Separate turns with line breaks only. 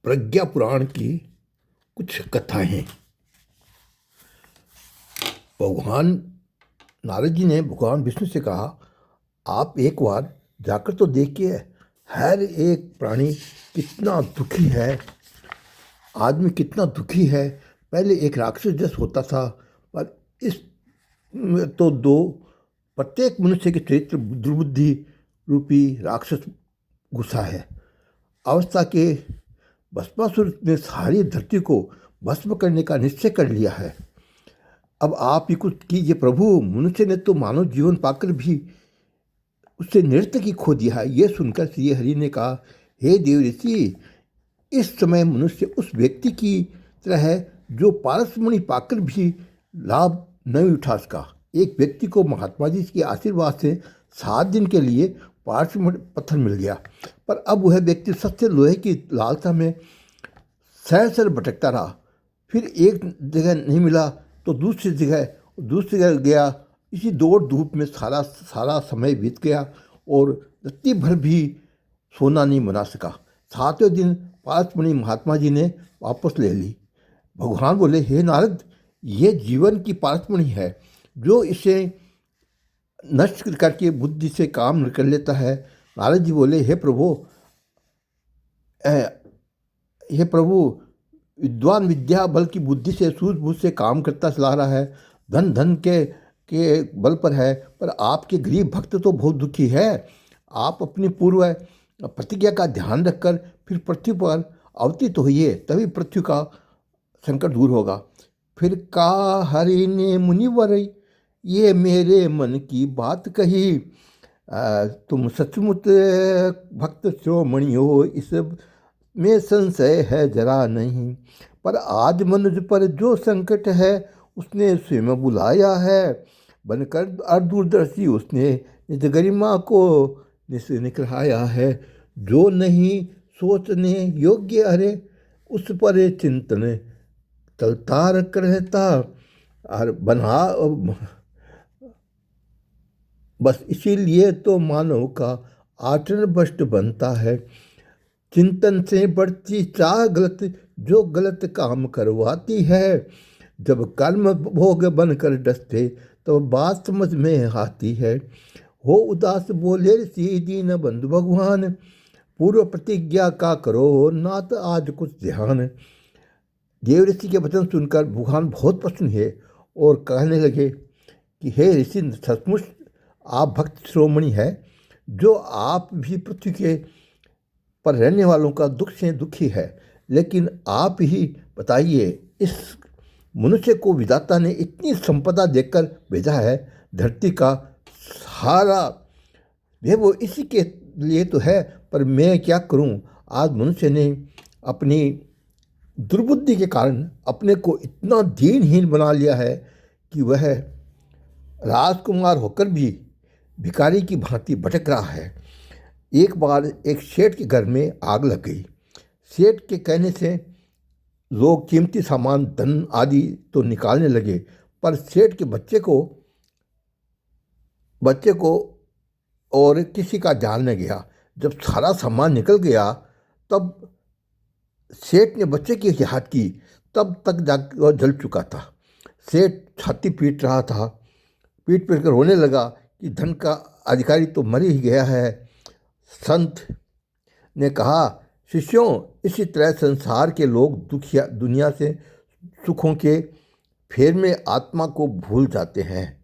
प्रज्ञा पुराण की कुछ कथाएं हैं। भगवान नारद जी ने भगवान विष्णु से कहा, आप एक बार जाकर तो देखिए, हर एक प्राणी कितना दुखी है, आदमी कितना दुखी है। पहले एक राक्षस जैसा होता था, पर इस में तो दो प्रत्येक मनुष्य के चरित्र दुर्बुद्धि रूपी राक्षस घुसा है। अवस्था के भस्मासुर ने सारी धरती को भस्म करने का निश्चय कर लिया है। अब आप ही कुछ कीजिए प्रभु। मनुष्य ने तो मानव जीवन पाकर भी उससे निरर्थक ही खो दिया है। यह सुनकर श्री हरि ने कहा, हे देव ऋषि, इस समय मनुष्य उस व्यक्ति की तरह है जो पारसमणि पाकर भी लाभ नहीं उठा सका। एक व्यक्ति को महात्मा जी के आशीर्वाद से 7 दिन के लिए पारसमणि पत्थर मिल गया, पर अब वह व्यक्ति सस्ते लोहे की लालसा में शहर भटकता रहा। फिर एक जगह नहीं मिला तो दूसरी जगह गया। इसी दौड़ धूप में सारा समय बीत गया और रत्ती भर भी सोना नहीं बना सका। 7वें दिन पारसमणि महात्मा जी ने वापस ले ली। भगवान बोले, हे नारद, ये जीवन की पारसमणि है, जो इसे नष्ट करके बुद्धि से काम कर लेता है। नारद जी बोले, हे प्रभु, विद्वान विद्या बल की बुद्धि से सूझबूझ से काम करता चला रहा है, धन के बल पर है, पर आपके गरीब भक्त तो बहुत दुखी है। आप अपनी पूर्व प्रतिज्ञा का ध्यान रखकर फिर पृथ्वी पर अवतीत होइए, तभी पृथ्वी का संकट दूर होगा। फिर कहा हरि ने मुनिवर, ये मेरे मन की बात कही, तुम सचमुच भक्त शिरोमणि हो, इस में संशय है जरा नहीं। पर आज मनुष्य पर जो संकट है उसने स्वयं बुलाया है, बनकर दूरदर्शी उसने निज गरिमा को निकलाया है। जो नहीं सोचने योग्य अरे, उस पर चिंतन चलता रहता, और बना बस इसीलिए तो मानव का आचरण भ्रष्ट बनता है। चिंतन से बढ़ती चाह गलत, जो गलत काम करवाती है। जब कर्म भोग बनकर डसते तो बात समझ में आती है। हो उदास बोले ऋषि दीन बंधु भगवान, पूर्व प्रतिज्ञा का करो नाथ आज कुछ ध्यान। देव ऋषि के वचन सुनकर भगवान बहुत प्रसन्न है और कहने लगे कि हे ऋषि, सचमुच आप भक्त शिरोमणि है, जो आप भी पृथ्वी के पर रहने वालों का दुख से दुखी है। लेकिन आप ही बताइए, इस मनुष्य को विधाता ने इतनी संपदा देकर भेजा है, धरती का सारा वे वो इसी के लिए तो है, पर मैं क्या करूं। आज मनुष्य ने अपनी दुर्बुद्धि के कारण अपने को इतना दीनहीन बना लिया है कि वह राजकुमार होकर भी भिखारी की भांति भटक रहा है। एक बार एक सेठ के घर में आग लग गई। सेठ के कहने से लोग कीमती सामान, धन आदि तो निकालने लगे, पर सेठ के बच्चे को और किसी का ध्यान न गया। जब सारा सामान निकल गया तब सेठ ने बच्चे की याद की, तब तक जाकर वह जल चुका था। सेठ छाती पीट रहा था, पीट कर रोने लगा कि धन का अधिकारी तो मर ही गया है। संत ने कहा, शिष्यों, इसी तरह संसार के लोग दुनिया से सुखों के फेर में आत्मा को भूल जाते हैं।